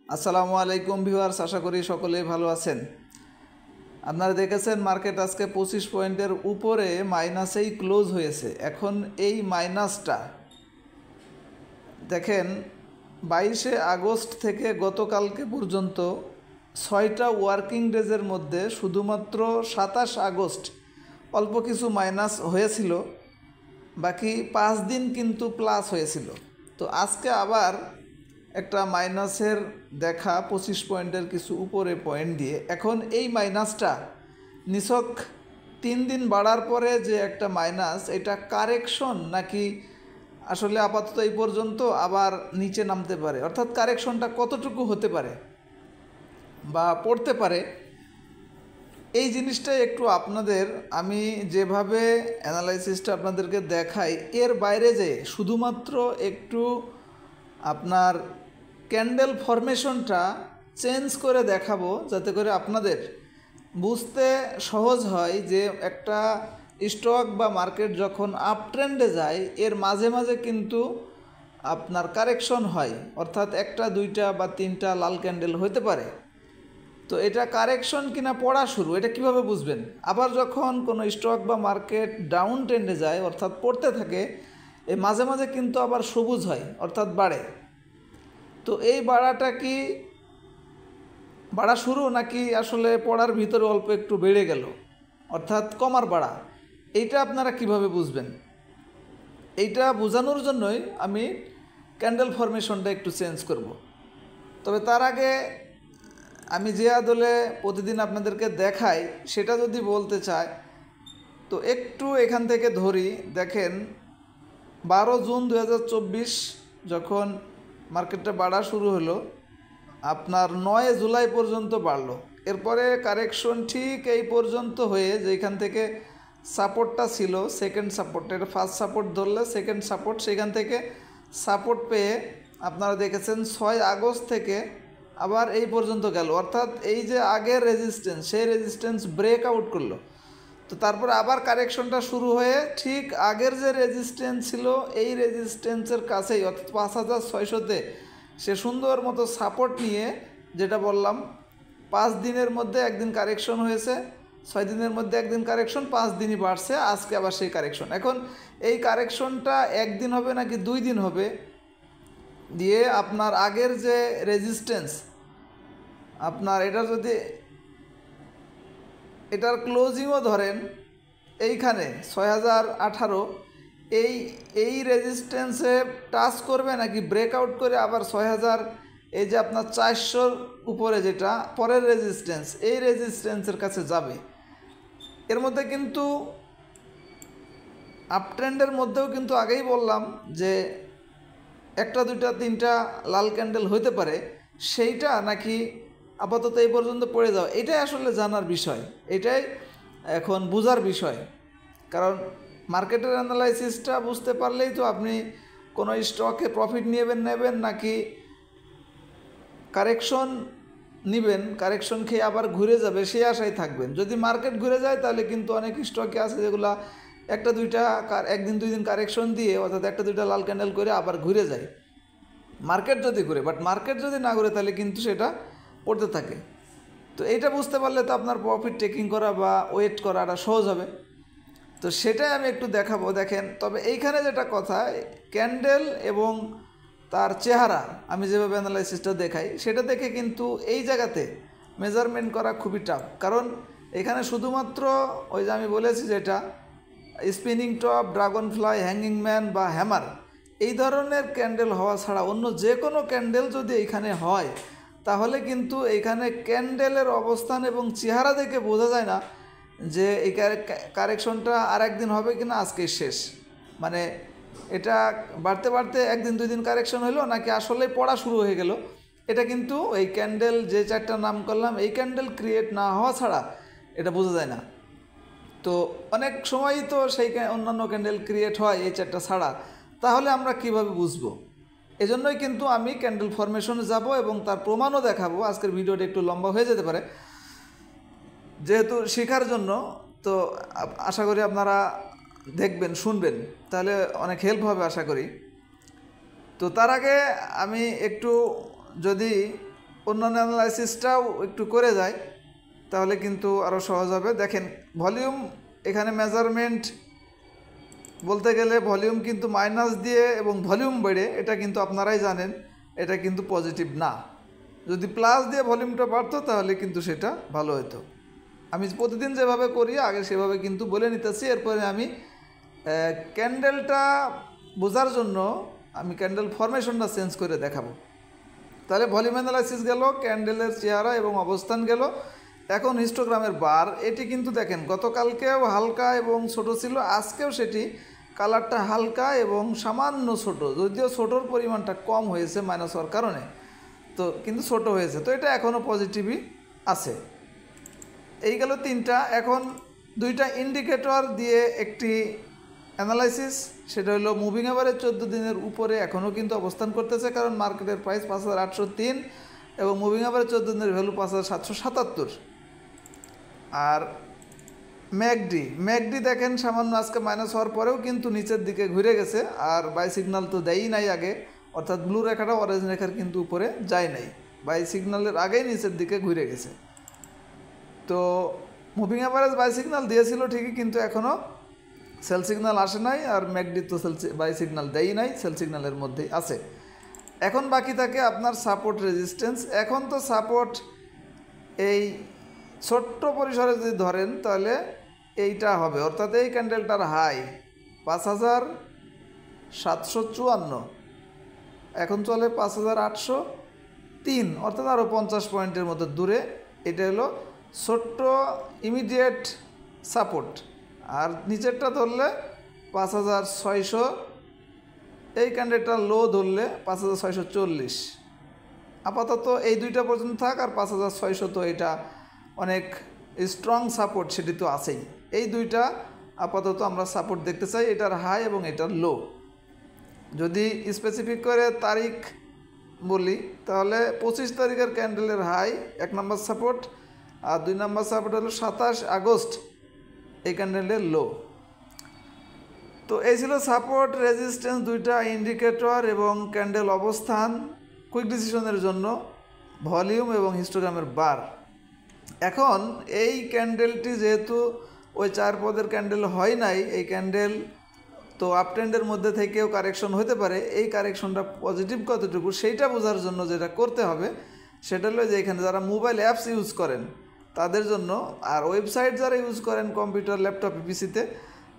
আসসালামু আলাইকুম ভিউয়ার্স, আশা করি সকলেই ভালো আছেন। আপনারা দেখেছেন মার্কেট আজকে 25 পয়েন্টের উপরে মাইনাসেই ক্লোজ হয়েছে। এখন এই মাইনাসটা দেখেন 22শে আগস্ট থেকে গতকালকে পর্যন্ত 6টা ওয়ার্কিং ডেজের মধ্যে শুধুমাত্র 27 আগস্ট অল্প কিছু মাইনাস হয়েছিল, বাকি 5 দিন কিন্তু প্লাস হয়েছিল। তো আজকে আবার একটা মাইনাসের দেখা 25 পয়েন্টের কিছু উপরে পয়েন্ট দিয়ে। এখন এই মাইনাসটা নিছক 3 দিন বাড়ার পরে যে একটা মাইনাস, এটা কারেকশন নাকি আসলে আপাতত এই পর্যন্ত আবার নিচে নামতে পারে, অর্থাৎ কারেকশনটা কতটুকু হতে পারে বা পড়তে পারে, এই জিনিসটাই একটু আপনাদের আমি যেভাবে অ্যানালাইসিসটা আপনাদেরকে দেখাই এর বাইরে যে শুধুমাত্র একটু আপনার ক্যান্ডেল ফরমেশনটা চেঞ্জ করে দেখাবো, যাতে করে আপনাদের বুঝতে সহজ হয় যে একটা স্টক বা মার্কেট যখন আপ ট্রেন্ডে যায় এর মাঝে মাঝে কিন্তু আপনার কারেকশন হয়, অর্থাৎ একটা দুইটা বা তিনটা লাল ক্যান্ডেল হতে পারে। তো এটা কারেকশন কিনা পড়া শুরু, এটা কিভাবে বুঝবেন? আবার যখন কোনো স্টক বা মার্কেট ডাউন ট্রেন্ডে যায় অর্থাৎ পড়তে থাকে, এই মাঝে মাঝে কিন্তু আবার সবুজ হয় অর্থাৎ বাড়ে। তো এই বাড়াটা কি বাড়া শুরু নাকি আসলে পড়ার ভিতরে অল্প একটু বেড়ে গেল, অর্থাৎ কমার বাড়া? এইটা আপনারা কিভাবে বুঝবেন? এইটা বোঝানোর জন্যই আমি ক্যান্ডেল ফরমেশনটা একটু চেঞ্জ করব। তবে তার আগে আমি যে আদলে প্রতিদিন আপনাদেরকে দেখাই সেটা যদি বলতে চাই, তো একটু এখান থেকে ধরি। দেখেন 12 জুন 2024 যখন মার্কেটটা বাড়া শুরু হলো, আপনার 9 জুলাই পর্যন্ত বাড়লো। এরপরে কারেকশন ঠিক এই পর্যন্ত হয়ে যেখান থেকে সাপোর্টটা ছিল, সেকেন্ড সাপোর্ট, এটা ফার্স্ট সাপোর্ট ধরলে সেকেন্ড সাপোর্ট, সেখান থেকে সাপোর্ট পেয়ে আপনারা দেখেছেন 6 আগস্ট থেকে আবার এই পর্যন্ত গেল, অর্থাৎ এই যে আগের রেজিস্ট্যান্স সেই রেজিস্ট্যান্স ব্রেক আউট করলো। তো তারপরে আবার কারেকশনটা শুরু হয়ে ঠিক আগের যে রেজিস্ট্যান্স ছিল এই রেজিস্ট্যান্সের কাছেই, অর্থাৎ 5600-তে সে সুন্দর মতো সাপোর্ট নিয়ে, যেটা বললাম 5 দিনের মধ্যে একদিন কারেকশন হয়েছে, 6 দিনের মধ্যে একদিন কারেকশন, 5 দিনই বাড়ছে, আজকে আবার সেই কারেকশন। এখন এই কারেকশনটা একদিন হবে নাকি 2 দিন হবে দিয়ে আপনার আগের যে রেজিস্ট্যান্স, আপনার এটা যদি এটার ক্লোজিংও ধরেন এইখানে 6018, এই রেজিস্ট্যান্সে টাচ করবে নাকি ব্রেকআউট করে আবার 6000, এই যে আপনার 400 উপরে যেটা পরের রেজিস্ট্যান্স, এই রেজিস্ট্যান্সের কাছে যাবে। এর মধ্যে কিন্তু আপট্রেন্ডের মধ্যেও কিন্তু আগেই বললাম যে একটা দুইটা তিনটা লাল ক্যান্ডেল হইতে পারে, সেইটা নাকি আপাতত এই পর্যন্ত পড়ে যাও, এটাই আসলে জানার বিষয়, এটাই এখন বোঝার বিষয়। কারণ মার্কেটের অ্যানালাইসিসটা বুঝতে পারলেই তো আপনি কোনো স্টকে প্রফিট নেবেন নাকি কারেকশন নেবেন, কারেকশন খেয়ে আবার ঘুরে যাবে সেই আশায় থাকবেন। যদি মার্কেট ঘুরে যায় তাহলে কিন্তু অনেক স্টকে আছে যেগুলা একটা দুইটা একদিন দুই দিন কারেকশন দিয়ে, অর্থাৎ একটা দুইটা লাল ক্যান্ডেল করে আবার ঘুরে যায় মার্কেট যদি ঘুরে। বাট মার্কেট যদি না ঘুরে তাহলে কিন্তু সেটা পড়তে থাকে। তো এইটা বুঝতে পারলে তো আপনার প্রফিট টেকিং করা বা ওয়েট করাটা সহজ হবে। তো সেটাই আমি একটু দেখাবো। দেখেন, তবে এইখানে যেটা কথা, ক্যান্ডেল এবং তার চেহারা আমি যেভাবে অ্যানালাইসিসটা দেখাই সেটা দেখে কিন্তু এই জায়গাতে মেজারমেন্ট করা খুবই টাফ। কারণ এখানে শুধুমাত্র ওই যে আমি বলেছি যেটা spinning top, dragon fly, hanging man বা হ্যামার, এই ধরনের ক্যান্ডেল হওয়া ছাড়া অন্য যে কোনো ক্যান্ডেল যদি এইখানে হয় তাহলে কিন্তু এইখানে ক্যান্ডেলের অবস্থান এবং চেহারা দেখে বোঝা যায় না যে এই কারেকশনটা আর একদিন হবে কিনা, আজকে শেষ, মানে এটা বাড়তে বাড়তে একদিন দুই দিন কারেকশন হলো নাকি আসলে পড়া শুরু হয়ে গেল। এটা কিন্তু এই ক্যান্ডেল যে চারটা নাম করলাম এই ক্যান্ডেল ক্রিয়েট না হওয়া ছাড়া এটা বোঝা যায় না। তো অনেক সময়ই তো সেই অন্যান্য ক্যান্ডেল ক্রিয়েট হয় এই চারটা ছাড়া, তাহলে আমরা কিভাবে বুঝবো? এজন্যই কিন্তু আমি ক্যান্ডেল ফরমেশনে যাব এবং তার প্রমাণও দেখাবো। আজকের ভিডিওটা একটু লম্বা হয়ে যেতে পারে যেহেতু শেখার জন্য, তো আশা করি আপনারা দেখবেন, শুনবেন, তাহলে অনেক হেল্প হবে আশা করি। তো তার আগে আমি একটু যদি অন্যান্য অ্যানালাইসিসটাও একটু করে যায় তাহলে কিন্তু আরও সহজ হবে। দেখেন ভলিউম এখানে মেজারমেন্ট বলতে গেলে ভলিউম কিন্তু মাইনাস দিয়ে এবং ভলিউম বেড়ে, এটা কিন্তু আপনারাই জানেন এটা কিন্তু পজিটিভ না। যদি প্লাস দিয়ে ভলিউমটা বাড়তো তাহলে কিন্তু সেটা ভালো হতো। আমি প্রতিদিন যেভাবে করি আগে সেভাবে কিন্তু বলে নিতেছি। এরপরে আমি ক্যান্ডেলটা বোঝার জন্য আমি ক্যান্ডেল ফরমেশনটা চেঞ্জ করে দেখাবো। তাহলে ভলিউম অ্যানালাইসিস গেল, ক্যান্ডেলের চেহারা এবং অবস্থান গেল। এখন হিস্টোগ্রামের বার, এটি কিন্তু দেখেন গতকালকেও হালকা এবং ছোট ছিল, আজকেও সেটি কালারটা হালকা এবং সামান্য ছোট, যদিও ছোটোর পরিমাণটা কম হয়েছে মাইনাস হওয়ার কারণে, তো কিন্তু ছোট হয়েছে, তো এটা এখনও পজিটিভই আছে। এই গেল তিনটা। এখন দুইটা ইন্ডিকেটর দিয়ে একটি অ্যানালাইসিস, সেটা হলো মুভিং অ্যাভারেজ 14 দিনের উপরে এখনও কিন্তু অবস্থান করতেছে, কারণ মার্কেটের প্রাইস 5803 এবং মুভিং অ্যাভারেজ 14 দিনের ভ্যালু 5777। আর ম্যাকডি দেখেন সামান্য আজকে মাইনাস হওয়ার পরেও কিন্তু নিচের দিকে ঘুরে গেছে, আর বাই সিগন্যাল তো দেয়ই নাই আগে, অর্থাৎ ব্লু রেখাটা অরেঞ্জ রেখার কিন্তু উপরে যায় নাই, বাই সিগন্যালের আগেই নিচের দিকে ঘুরে গেছে। তো মুভিং অ্যাভারেজ বাই সিগন্যাল দিয়েছিল ঠিকই, কিন্তু এখনও সেল সিগন্যাল আসে নাই, আর ম্যাকডি তো বাই সিগন্যাল দেয়ই নাই, সেল সিগন্যালের মধ্যেই আছে। এখন বাকি থাকে আপনার সাপোর্ট রেজিস্ট্যান্স। এখন তো সাপোর্ট এই ছোট্ট পরিসরে যদি ধরেন তাহলে এইটা হবে, অর্থাৎ এই ক্যান্ডেলটার হাই 5754, এখন চলে 5803, অর্থাৎ আরও 50 পয়েন্টের মতো দূরে। এটা হলো ছোট্ট ইমিডিয়েট সাপোর্ট। আর নিচেরটা ধরলে 5600, এই ক্যান্ডেলটার লো ধরলে 5640। আপাতত এই দুইটা পর্যন্ত থাক, আর 5600 তো এটা অনেক স্ট্রং সাপোর্ট, সেটি তো আছেই। এই দুইটা আপাতত আমরা সাপোর্ট দেখতে চাই, এটার হাই এবং এটার লো। যদি স্পেসিফিক করে তারিখ বলি তাহলে 25 তারিখের ক্যান্ডেলের হাই 1 নম্বর সাপোর্ট, আর 2 নম্বর সাপোর্ট হলো 27 আগস্ট এই ক্যান্ডেলের লো। তো এই ছিল সাপোর্ট রেজিস্ট্যান্স, দুইটা ইন্ডিকেটর এবং ক্যান্ডেল অবস্থান কুইক ডিসিশনের জন্য, ভলিউম এবং হিস্টোগ্রামের বার। এখন এই ক্যান্ডেলটি যেহেতু ওই 4 পদের ক্যান্ডেল হয় নাই, এই ক্যান্ডেল তো আপট্রেন্ডের মধ্যে থেকেও কারেকশন হতে পারে, এই কারেকশনটা পজিটিভ কতটুকু সেইটা বোঝার জন্য যেটা করতে হবে সেটা হলো যে এখানে যারা মোবাইল অ্যাপস ইউজ করেন তাদের জন্য, আর ওয়েবসাইট যারা ইউজ করেন কম্পিউটার, ল্যাপটপ, পিসিতে,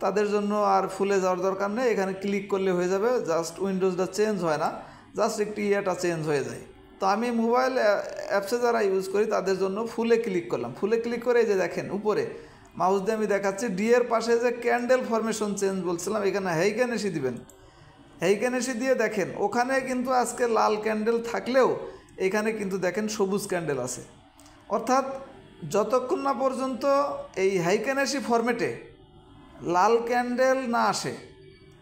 তাদের জন্য আর ফুলে যাওয়ার দরকার নেই। এখানে ক্লিক করলে হয়ে যাবে, জাস্ট উইন্ডোজটা চেঞ্জ হয় না, জাস্ট একটু ইয়েটা চেঞ্জ হয়ে যায়। তো আমি মোবাইল অ্যাপসে যারা ইউজ করি তাদের জন্য ফুলে ক্লিক করলাম। ফুলে ক্লিক করে এই যে দেখেন উপরে মাউস দিয়ে আমি দেখাচ্ছি, ডি এর পাশে যে ক্যান্ডেল ফরমেশন চেঞ্জ বলছিলাম, এখানে হেইকেনেসি দিবেন। হেইকেনেসি দিয়ে দেখেন ওখানে কিন্তু আজকে লাল ক্যান্ডেল থাকলেও এখানে কিন্তু দেখেন সবুজ ক্যান্ডেল আছে। অর্থাৎ যতক্ষণ না পর্যন্ত এই হেইকেনেসি ফরম্যাটে লাল ক্যান্ডেল না আসে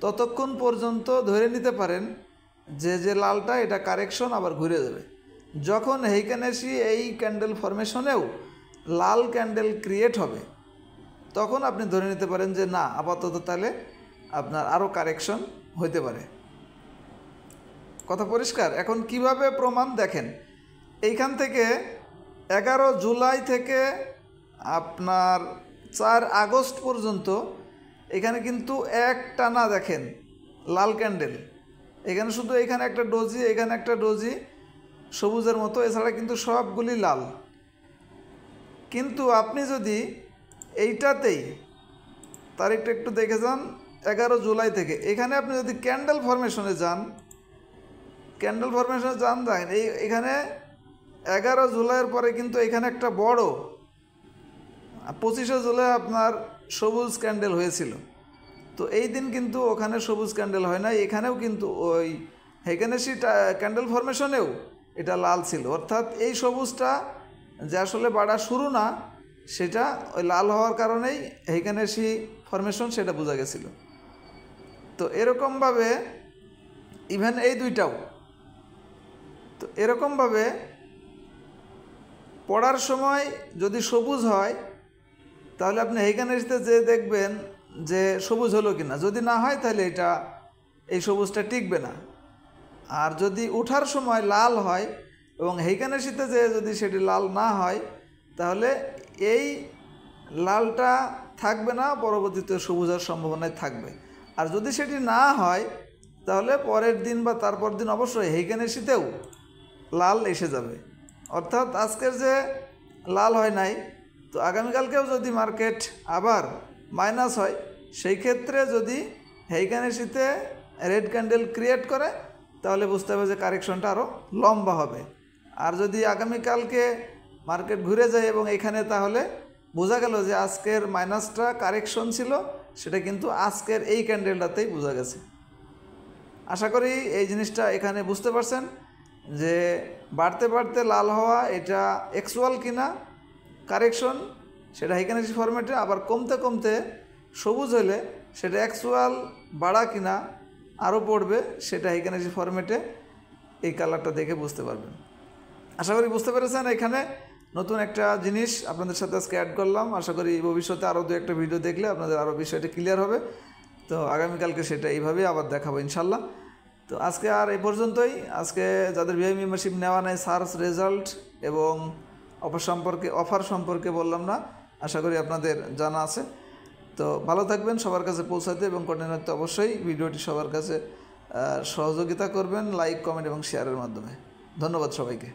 ততক্ষণ পর্যন্ত ধরে নিতে পারেন যে লালটা এটা কারেকশন আবার ঘুরে যাবে। যখন হেইকেনেসি এই ক্যান্ডেল ফরমেশনেও লাল ক্যান্ডেল ক্রিয়েট হবে তখন আপনি ধরে নিতে পারেন যে না, আপাতত তাহলে আপনার আরও কারেকশন হইতে পারে। কথা পরিষ্কার? এখন কিভাবে প্রমাণ দেখেন, এইখান থেকে 11 জুলাই থেকে আপনার 4 আগস্ট পর্যন্ত এখানে কিন্তু এক টানা দেখেন লাল ক্যান্ডেল, এখানে শুধু এখানে একটা ডোজি, এখানে একটা ডোজি সবুজের মতো, এছাড়া কিন্তু সবগুলি লাল। কিন্তু আপনি যদি এইটাতেই তারিখটা একটু দেখে যান, 11 জুলাই থেকে এখানে আপনি যদি ক্যান্ডেল ফরমেশনে যান, দেখেন এখানে 11 জুলাইয়ের পরে কিন্তু এখানে একটা বড় 25শে জুলাই আপনার সবুজ ক্যান্ডেল হয়েছিল। তো এই দিন কিন্তু ওখানে সবুজ ক্যান্ডেল হয় না, এখানেও কিন্তু ওই হেইকেনেসি ক্যান্ডেল ফরমেশনেও এটা লাল ছিল। অর্থাৎ এই সবুজটা যে আসলে বাড়া শুরু না, সেটা ওই লাল হওয়ার কারণেই হেইকেনেসি ফরমেশন সেটা বোঝা গেছিল। তো এরকমভাবে ইভেন এই দুইটাও, তো এরকমভাবে পড়ার সময় যদি সবুজ হয় তাহলে আপনি হেইকেনেসিতে যে দেখবেন যে সবুজ হলো কিনা, যদি না হয় তাহলে এটা এই সবুজটা টিকবে না। আর যদি ওঠার সময় লাল হয় এবং সেইখানে শীতে যে যদি সেটি লাল না হয় তাহলে এই লালটা থাকবে না, পরবর্তীতে সবুজ হওয়ার সম্ভাবনায় থাকবে। আর যদি সেটি না হয় তাহলে পরের দিন বা তারপর দিন অবশ্যই সেইখানে শীতেও লাল এসে যাবে। অর্থাৎ আজকের যে লাল হয় নাই, তো আগামীকালকেও যদি মার্কেট আবার মাইনাস হয়, সেই ক্ষেত্রে যদি সেইখানে শীতে রেড ক্যান্ডেল ক্রিয়েট করে তাহলে বুঝতে হবে যে কারেকশনটা আরও লম্বা হবে। আর যদি আগামীকালকে মার্কেট ঘুরে যায় এবং এখানে, তাহলে বোঝা গেল যে আজকের মাইনাসটা কারেকশন ছিল, সেটা কিন্তু আজকের এই ক্যান্ডেলটাতেই বোঝা গেছে। আশা করি এই জিনিসটা এখানে বুঝতে পারছেন যে বাড়তে বাড়তে লাল হওয়া এটা অ্যাকচুয়াল কিনা কারেকশন, সেটা হিকানেসি ফরম্যাটে, আবার কমতে কমতে সবুজ হলে সেটা অ্যাকচুয়াল বাড়া কিনা আরও পড়বে, সেটা হিকানেসি ফরম্যাটে এই কালারটা দেখে বুঝতে পারবেন। আশা করি বুঝতে পেরেছেন। এখানে নতুন একটা জিনিস আপনাদের সাথে আজকে অ্যাড করলাম। আশা করি ভবিষ্যতে আরও দু একটা ভিডিও দেখলে আপনাদের আরও বিষয়টা ক্লিয়ার হবে। তো আগামীকালকে সেটা এইভাবেই আবার দেখাবো ইনশাল্লাহ। তো আজকে আর এই পর্যন্তই। আজকে যাদের ভিআই মেম্বারশিপ নেওয়া নেই, সার্চ রেজাল্ট এবং অফার সম্পর্কে বললাম না, আশা করি আপনাদের জানা আছে। তো ভালো থাকবেন, সবার কাছে পৌঁছাতে এবং কন্টিনিউতে অবশ্যই ভিডিওটি সবার কাছে সহযোগিতা করবেন লাইক, কমেন্ট এবং শেয়ারের মাধ্যমে। ধন্যবাদ সবাইকে।